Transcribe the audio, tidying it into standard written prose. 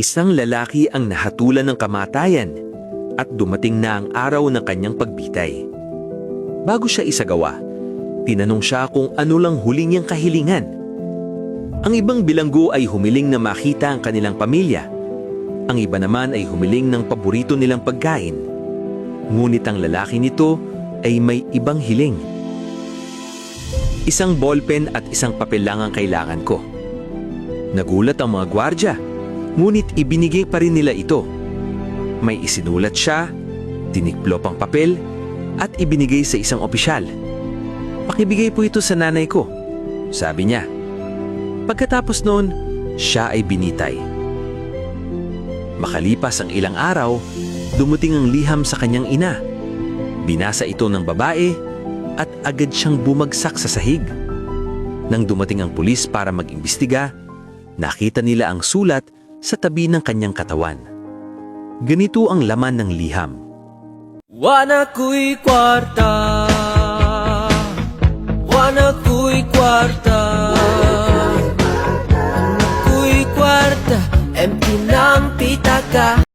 Isang lalaki ang nahatulan ng kamatayan at dumating na ang araw ng kanyang pagbitay. Bago siya isagawa, tinanong siya kung ano lang huling niyang kahilingan. Ang ibang bilanggo ay humiling na makita ang kanilang pamilya. Ang iba naman ay humiling ng paborito nilang pagkain. Ngunit ang lalaki nito ay may ibang hiling. Isang ballpen at isang papel lang ang kailangan ko. Nagulat ang mga gwardya, ngunit ibinigay pa rin nila ito. May isinulat siya, tiniklop ang papel, at ibinigay sa isang opisyal. "Pakibigay po ito sa nanay ko," sabi niya. Pagkatapos noon, siya ay binitay. Makalipas ang ilang araw, dumating ang liham sa kanyang ina. Binasa ito ng babae at agad siyang bumagsak sa sahig. Nang dumating ang pulis para mag-imbestiga, nakita nila ang sulat sa tabi ng kanyang katawan. Ganito ang laman ng liham. Wana ku'y kwarta, wana ku'y kwarta.